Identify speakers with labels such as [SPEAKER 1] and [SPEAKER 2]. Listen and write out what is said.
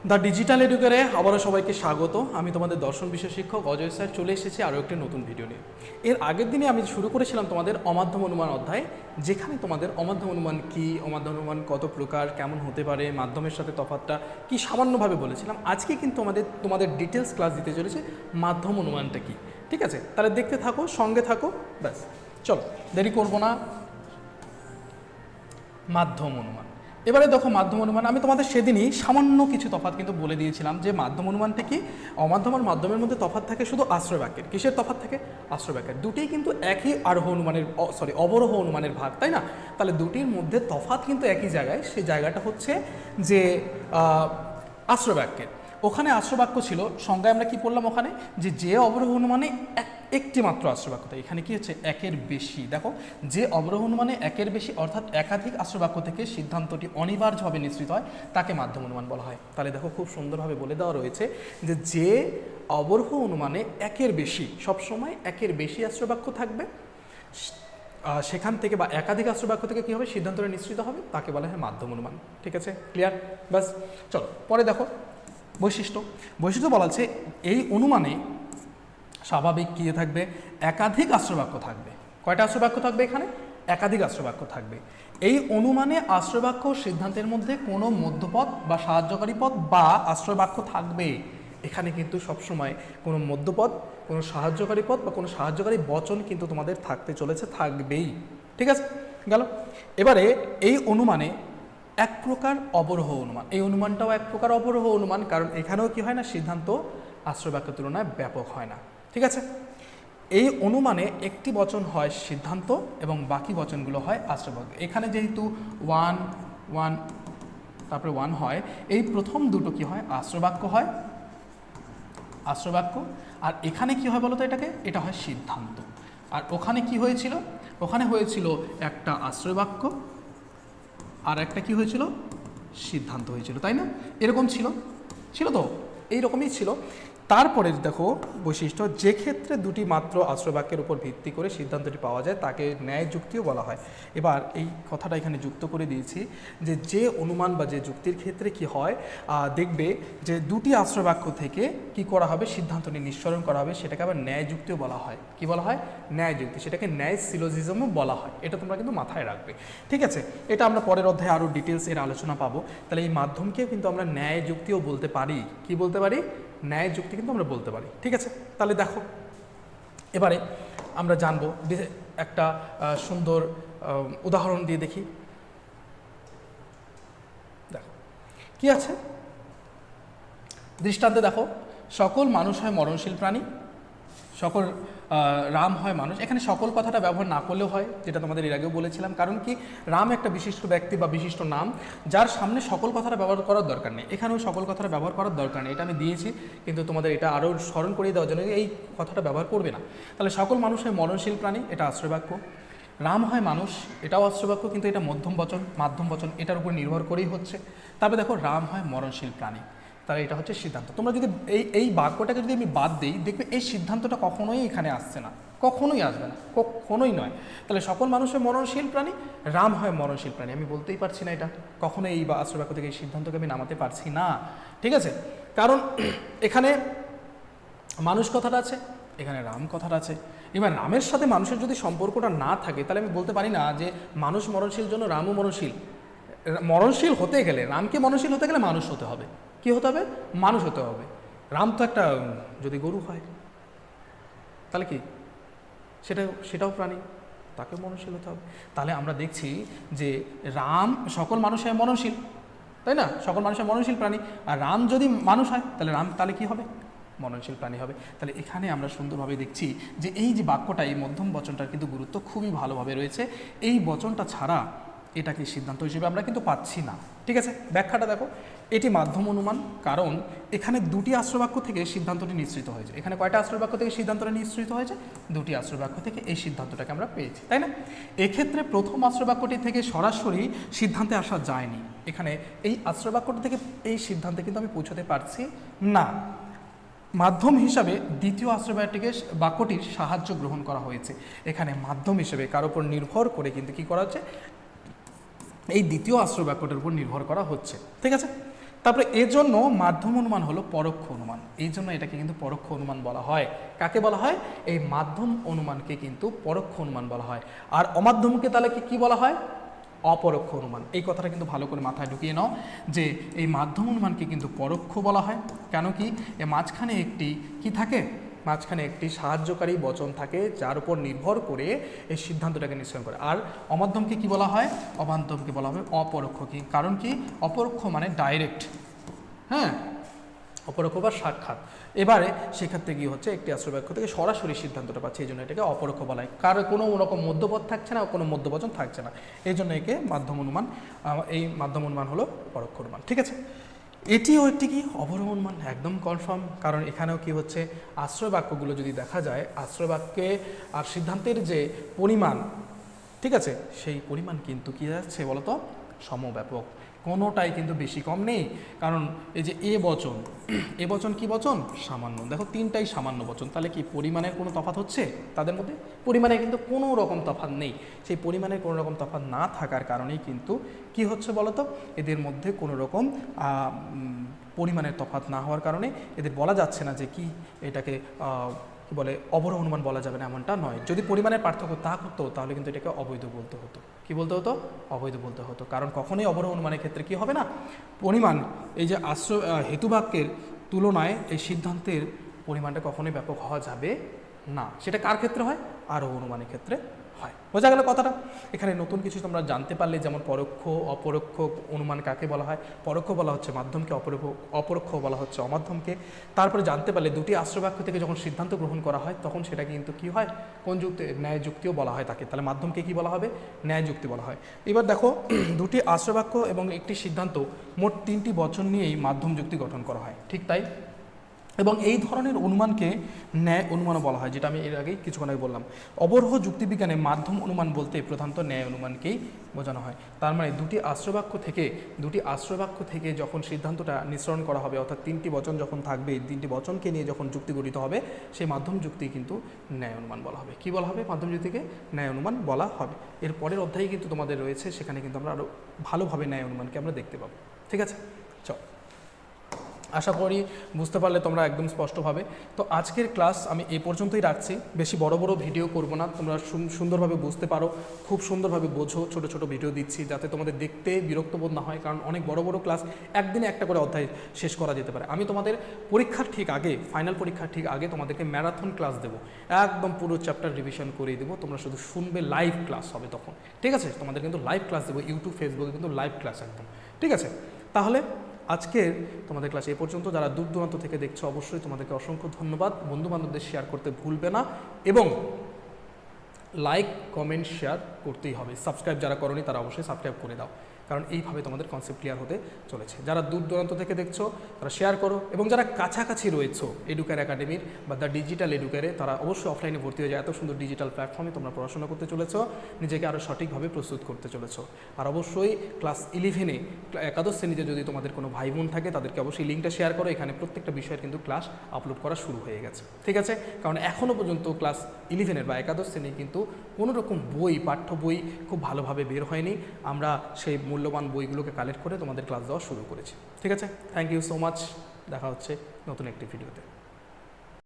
[SPEAKER 1] The digital এডুকেরে আবারও সবাইকে স্বাগত। আমি তোমাদের দর্শন বিষয় শিক্ষক অজয় স্যার চলে এসেছি আরও একটি নতুন ভিডিও নিয়ে। এর আগের দিনে আমি শুরু করেছিলাম তোমাদের অমাধ্যম অনুমান অধ্যায়, যেখানে তোমাদের অমাধ্যম অনুমান কী, অমাধ্যম অনুমান কত প্রকার, কেমন হতে পারে, মাধ্যমের সাথে তফাৎটা কি সামান্যভাবে বলেছিলাম। আজকে কিন্তু তোমাদের ডিটেলস ক্লাস দিতে চলেছে মাধ্যম অনুমানটা কী। ঠিক আছে, তাহলে দেখতে থাকো, সঙ্গে থাকো, ব্যাস চলো দেরি করবো না। মাধ্যম অনুমান, এবারে দেখো মাধ্যম অনুমান আমি তোমাদের সেদিনই সামান্য কিছু তফাৎ কিন্তু বলে দিয়েছিলাম যে মাধ্যম অনুমানটা কি। অমাধ্যম আর মাধ্যমের মধ্যে তফাৎ থাকে শুধু আশ্রয় বাক্যের। কিসের তফাৎ থাকে? আশ্রয় বাক্যের। দুটিই কিন্তু একই আরোহ অনুমানের অবরোহ অনুমানের ভাগ, তাই না? তাহলে দুটির মধ্যে তফাৎ কিন্তু একই জায়গায়, সেই জায়গাটা হচ্ছে যে আশ্রয় বাক্যের। ওখানে আশ্রয় বাক্য ছিল, সংজ্ঞায় আমরা কি পড়লাম ওখানে, যে অবরোহ অনুমানে একটি মাত্র আশ্রয় বাক্য। তাই এখানে কি হচ্ছে? একের বেশি। দেখো, যে অবরোহ অনুমানে একের বেশি অর্থাৎ একাধিক আশ্রয় বাক্য থেকে সিদ্ধান্তটি অনিবার্যভাবে নিশ্চিত হয় তাকে মাধ্যম অনুমান বলা হয়। তাহলে দেখো খুব সুন্দরভাবে বলে দেওয়া রয়েছে যে অবরোহ অনুমানে একের বেশি, সবসময় একের বেশি আশ্রয় বাক্য থাকবে, সেখান থেকে বা একাধিক আশ্রয় বাক্য থেকে কী হবে? সিদ্ধান্তটা নিশ্চিত হবে, তাকে বলা হয় মাধ্যম অনুমান। ঠিক আছে, ক্লিয়ার? ব্যাস চলো পরে দেখো বৈশিষ্ট্য বলা আছে এই অনুমানে স্বাভাবিক কী থাকবে? একাধিক আশ্রয় বাক্য থাকবে। কয়টা আশ্রয় বাক্য থাকবে এখানে? একাধিক আশ্রয় বাক্য থাকবে। এই অনুমানে আশ্রয় বাক্য সিদ্ধান্তের মধ্যে কোনো মধ্যপদ বা সাহায্যকারী পদ বা আশ্রয় বাক্য থাকবে। এখানে কিন্তু সবসময় কোনো মধ্যপদ, কোনো সাহায্যকারী পদ বা কোনো সাহায্যকারী বচন কিন্তু তোমাদের থাকতে চলেছে, থাকবেই। ঠিক আছে, গেল। এবারে এই অনুমানে এক প্রকার অবরোহ অনুমান, এই অনুমানটাও এক প্রকার অবরোহ অনুমান, কারণ এখানেও কি হয় না? সিদ্ধান্ত আশ্রয় বাক্যের তুলনায় ব্যাপক হয় না। ঠিক আছে, এই অনুমানে একটি বচন হয় সিদ্ধান্ত এবং বাকি বচনগুলো হয় আশ্রয় বাক্য। এখানে যেহেতু ওয়ান তারপরে ওয়ান হয়, এই প্রথম দুটো কি হয়? আশ্রয় বাক্য হয়, আশ্রয় বাক্য। আর এখানে কি হয় বলো তো? এটা হয় সিদ্ধান্ত। আর ওখানে কি হয়েছিল? ওখানে হয়েছিল একটা আশ্রয় বাক্য আর একটা কি হয়েছিল? সিদ্ধান্ত হয়েছিল, তাই না? এরকম ছিল তো, এইরকমই ছিল। তারপরে দেখো বৈশিষ্ট্য, যে ক্ষেত্রে দুটি মাত্র আশ্রয় বাক্যের উপর ভিত্তি করে সিদ্ধান্তটি পাওয়া যায় তাকে ন্যায় যুক্তিও বলা হয়। এবার এই কথাটা এখানে যুক্ত করে দিয়েছি যে অনুমান বা যে যুক্তির ক্ষেত্রে কি হয়, দেখবে যে দুটি আশ্রয় বাক্য থেকে কি করা হবে? সিদ্ধান্তটি নিঃসরণ করা হবে, সেটাকে আবার ন্যায় যুক্তিও বলা হয়। কি বলা হয়? ন্যায় যুক্তি। সেটাকে ন্যায় সিলোজিজমও বলা হয়। এটা তোমরা কিন্তু মাথায় রাখবে। ঠিক আছে, এটা আমরা পরের অধ্যায়ে আরও ডিটেলস এর আলোচনা পাবো। তাহলে এই মাধ্যমকেও কিন্তু আমরা ন্যায় যুক্তিও বলতে পারি। কি বলতে পারি? ন্যায় যুক্তি কিন্তু আমরা বলতে পারি। ঠিক আছে, তাহলে দেখো এবারে আমরা জানবো একটা সুন্দর উদাহরণ দিয়ে দেখি। দেখো কি আছে দৃষ্টান্তে, দেখো সকল মানুষ হয় মরণশীল প্রাণী, সকল রাম হয় মানুষ। এখানে সকল কথাটা ব্যবহার না করলেও হয়, যেটা তোমাদের এর আগেও বলেছিলাম। কারণ কি? রাম একটা বিশিষ্ট ব্যক্তি বা বিশিষ্ট নাম, যার সামনে সকল কথাটা ব্যবহার করার দরকার নেই। এখানেও সকল কথাটা ব্যবহার করার দরকার নেই, এটা আমি দিয়েছি, কিন্তু তোমাদের এটা আরও স্মরণ করিয়ে দেওয়ার জন্য এই কথাটা ব্যবহার করবে না। তাহলে সকল মানুষ হয় মরণশীল প্রাণী, এটা আশ্রয় বাক্য। রাম হয় মানুষ, এটাও আশ্রয় বাক্য, কিন্তু এটা মধ্যম বচন, এটার উপর নির্ভর করেই হচ্ছে। তারপরে দেখো রাম হয় মরণশীল প্রাণী, তাহলে এটা হচ্ছে সিদ্ধান্ত। তোমরা যদি এই বাক্যটাকে যদি আমি বাদ দিই, দেখবে এই সিদ্ধান্তটা কখনোই এখানে আসছে না, কখনোই আসবে না, কখনোই নয়। তাহলে সকল মানুষের মরণশীল প্রাণী, রাম হয় মরণশীল প্রাণী, আমি বলতেই পারছি না এটা, কখনোই এই আশ্রয় বাক্য থেকে এই সিদ্ধান্তকে আমি নামাতে পারছি না। ঠিক আছে, কারণ এখানে মানুষ কথাটা আছে, এখানে রাম কথাটা আছে। এবার রামের সাথে মানুষের যদি সম্পর্কটা না থাকে, তাহলে আমি বলতে পারি না যে মানুষ মরণশীল জন্য রামও মরণশীল। মরণশীল হতে গেলে, রামকে মরণশীল হতে গেলে মানুষ হতে হবে। কি হতে হবে? মানুষ হতে হবে। রাম তো একটা, যদি গরু হয় তাহলে কি সেটাও প্রাণী, তাকে মননশীল হতে হবে। তাহলে আমরা দেখছি যে রাম সকল মানুষ হয় মননশীল, তাই না? সকল মানুষ হয় মননশীল প্রাণী। আর রাম যদি মানুষ হয় তাহলে রাম তাহলে কি হবে? মননশীল প্রাণী হবে। তাহলে এখানে আমরা সুন্দরভাবে দেখছি যে এই যে বাক্যটা, এই মধ্যম বচনটার কিন্তু গুরুত্ব খুবই ভালোভাবে রয়েছে। এই বচনটা ছাড়া এটাকে সিদ্ধান্ত হিসেবে আমরা কিন্তু পাচ্ছি না। ঠিক আছে, ব্যাখ্যাটা দেখো। এটি মাধ্যম অনুমান, কারণ এখানে দুটি আশ্রয় বাক্য থেকে সিদ্ধান্তটি নিশ্চিত হয়েছে। এখানে কয়টা আশ্রয় বাক্য থেকে সিদ্ধান্তটা নিশ্চিত হয়েছে? দুটি আশ্রয় বাক্য থেকে এই সিদ্ধান্তটাকে আমরা পেয়েছি, তাই না? এক্ষেত্রে প্রথম আশ্রয় বাক্যটি থেকে সরাসরি সিদ্ধান্তে আসা যায়নি। এখানে এই আশ্রয় বাক্যটি থেকে এই সিদ্ধান্তে কিন্তু আমি পৌঁছতে পারছি না। মাধ্যম হিসাবে দ্বিতীয় আশ্রয় বাক্যটির সাহায্য গ্রহণ করা হয়েছে। এখানে মাধ্যম হিসেবে কার উপর নির্ভর করে কিন্তু কি করা হচ্ছে? এই দ্বিতীয় আশ্রয় বাক্যটার উপর নির্ভর করা হচ্ছে। ঠিক আছে, তারপরে এজন্য মাধ্যম অনুমান হলো পরোক্ষ অনুমান, এই জন্য এটাকে কিন্তু পরোক্ষ অনুমান বলা হয়। কাকে বলা হয়? এই মাধ্যম অনুমানকে কিন্তু পরোক্ষ অনুমান বলা হয়। আর অমাধ্যমকে তাহলে কি বলা হয়? অপরোক্ষ অনুমান। এই কথাটা কিন্তু ভালো করে মাথায় ঢুকিয়ে নাও যে এই মাধ্যম অনুমানকে কিন্তু পরোক্ষ বলা হয়। কেন কি? এর মাঝখানে একটি কি থাকে? মাঝখানে একটি সাহায্যকারী বচন থাকে যার উপর নির্ভর করে এই সিদ্ধান্তটাকে নিশ্চয় করে। আর অমাধ্যমকে কি বলা হয়? অমাধ্যমকে বলা হয় অপরোক্ষ। কি কারণ? কি অপরোক্ষ মানে ডাইরেক্ট, হ্যাঁ, অপরোক্ষ বা সাক্ষাৎ। এবারে সেক্ষেত্রে কি হচ্ছে, একটি আশ্রয় বাক্য থেকে সরাসরি সিদ্ধান্তটা পাচ্ছে, এই জন্য এটাকে অপরোক্ষ বলা হয়। কারণ কোনো রকম মধ্যপথ থাকছে না, কোনো মধ্যবচন থাকছে না, এই জন্য একে মাধ্যম অনুমান, এই মাধ্যম অনুমান হলো পরোক্ষ অনুমান। ঠিক আছে, এটিও একটি কি অবরোহ অনুমান, একদম কনফার্ম। কারণ এখানেও কি হচ্ছে, আশ্রয় বাক্যগুলো যদি দেখা যায়, আশ্রয় বাক্যে আর সিদ্ধান্তের যে পরিমাণ, ঠিক আছে, সেই পরিমাণ কিন্তু কী যাচ্ছে বলতো, সমব্যাপক, কোনোটাই কিন্তু বেশি কম নেই। কারণ এই যে এ বচন, এ বচন কি বচন? সামান্য। দেখো তিনটাই সামান্য বচন, তাহলে কি পরিমাণের কোনো তফাৎ হচ্ছে তাদের মধ্যে? পরিমাণে কিন্তু কোনো রকম তফাৎ নেই। সেই পরিমাণের কোনো রকম তফাৎ না থাকার কারণেই কিন্তু কি হচ্ছে বলতো, এদের মধ্যে কোনো রকম পরিমাণের তফাৎ না হওয়ার কারণে এদের বলা যাচ্ছে না যে কি এটাকে কি বলে অবরোহ অনুমান বলা যাবে না, এমনটা নয়। যদি পরিমাণের পার্থক্য তা হতো তাহলে কিন্তু এটাকে অবৈধ বলতে হতো। কি বলতে হতো? অবৈধ বলতে হতো। কারণ কখনোই অবরোহ অনুমানের ক্ষেত্রে কি হবে না, পরিমাণ, এই যে আশ্রয় হেতুবাক্যের তুলনায় এই সিদ্ধান্তের পরিমাণটা কখনোই ব্যাপক হওয়া যাবে না। সেটা কার ক্ষেত্রে হয়? আরোহ অনুমানের ক্ষেত্রে হয়। বোঝা গেল কথাটা? এখানে নতুন কিছু তোমরা জানতে পারলে, যেমন পরোক্ষ অপরোক্ষ অনুমান কাকে বলা হয়। পরোক্ষ বলা হচ্ছে মাধ্যমকে, অপরোক্ষ বলা হচ্ছে অমাধ্যমকে। তারপরে জানতে পারলে দুটি আশ্রয় বাক্য থেকে যখন সিদ্ধান্ত গ্রহণ করা হয় তখন সেটা কিন্তু কি হয়, কোন যুক্তি? ন্যায় যুক্তিও বলা হয় তাকে। তাহলে মাধ্যমকে কি বলা হবে? ন্যায় যুক্তি বলা হয়। এবার দেখো, দুটি আশ্রয় বাক্য এবং একটি সিদ্ধান্ত, মোট তিনটি বচন নিয়েই মাধ্যম যুক্তি গঠন করা হয়, ঠিক তাই? এবং এই ধরনের অনুমানকে ন্যায় অনুমানও বলা হয়, যেটা আমি এর আগেই কিছুক্ষণ আগে বললাম। অবরোহ যুক্তিবিজ্ঞানে মাধ্যম অনুমান বলতে প্রধানত ন্যায় অনুমানকেই বোঝানো হয়। তার মানে দুটি আশ্রয়বাক্য থেকে যখন সিদ্ধান্তটা নিঃসরণ করা হবে, অর্থাৎ তিনটি বচন যখন থাকবে, তিনটি বচনকে নিয়ে যখন যুক্তি গঠিত হবে, সেই মাধ্যম যুক্তি কিন্তু ন্যায় অনুমান বলা হবে। কি বলা হবে? মাধ্যম যুক্তিকে ন্যায় অনুমান বলা হবে। এর পরের অধ্যায়ে কিন্তু তোমাদের রয়েছে, সেখানে কিন্তু আমরা আরও ভালোভাবে ন্যায় অনুমানকে আমরা দেখতে পাবো। ঠিক আছে, চল। আশা করি বুঝতে পারলে তোমরা একদম স্পষ্টভাবে। তো আজকের ক্লাস আমি এই পর্যন্তই রাখছি, বেশি বড় বড় ভিডিও করব না, তোমরা সুন্দরভাবে বুঝতে পারো, খুব সুন্দরভাবে বোঝো। ছোট ছোট ভিডিও দিচ্ছি যাতে তোমাদের দেখতে বিরক্তবোধ না হয়, কারণ অনেক বড় বড় ক্লাস একদিনে একটা করে অধ্যায় শেষ করা যেতে পারে। আমি তোমাদের পরীক্ষার ঠিক আগে, ফাইনাল পরীক্ষার ঠিক আগে তোমাদেরকে ম্যারাথন ক্লাস দেবো, একদম পুরো চ্যাপ্টার রিভিশন করিয়ে দেবো, তোমরা শুধু শুনবে, লাইভ ক্লাস হবে তখন। ঠিক আছে, তোমাদের কিন্তু লাইভ ক্লাস দেবো, ইউটিউব ফেসবুকে কিন্তু লাইভ ক্লাস একদম। ঠিক আছে, তাহলে আজকের তোমাদের ক্লাস এই পর্যন্ত। যারা দূর দূরান্ত থেকে দেখছো অবশ্যই তোমাদেরকে অসংখ্য ধন্যবাদ। বন্ধুবান্ধবদের শেয়ার করতে ভুলবে না, এবং লাইক কমেন্ট শেয়ার করতেই হবে। সাবস্ক্রাইব যারা করোনি তারা অবশ্যই সাবস্ক্রাইব করে দাও, কারণ এইভাবে তোমাদের কনসেপ্ট ক্লিয়ার হতে চলেছে। যারা দূর দূরান্ত থেকে দেখছো তারা শেয়ার করো, এবং যারা কাছাকাছি রয়েছো এডুকেয়ার একাডেমির বা দ্য ডিজিটাল এডুকেয়ারে, তারা অবশ্যই অফলাইনে ভর্তি হয়ে যায়। এত সুন্দর ডিজিটাল প্ল্যাটফর্মে তোমরা পড়াশোনা করতে চলেছো, নিজেকে আরও সঠিকভাবে প্রস্তুত করতে চলেছো। আর অবশ্যই ক্লাস 11-এ একাদশ শ্রেণীতে যদি তোমাদের কোনো ভাই বোন থাকে তাদেরকে অবশ্যই লিঙ্কটা শেয়ার করো। এখানে প্রত্যেকটা বিষয়ের কিন্তু ক্লাস আপলোড করা শুরু হয়ে গেছে। ঠিক আছে, কারণ এখনও পর্যন্ত ক্লাস 11-এর বা একাদশ শ্রেণী কিন্তু কোনো রকম বই, পাঠ্য বই খুব ভালোভাবে বের হয়নি। আমরা সেই মূল্যবান বইগুলোকে কালেক্ট করে তোমাদের ক্লাস দেওয়া শুরু করেছি। ঠিক আছে, থ্যাংক ইউ সো মাচ। দেখা হচ্ছে নতুন একটি ভিডিওতে।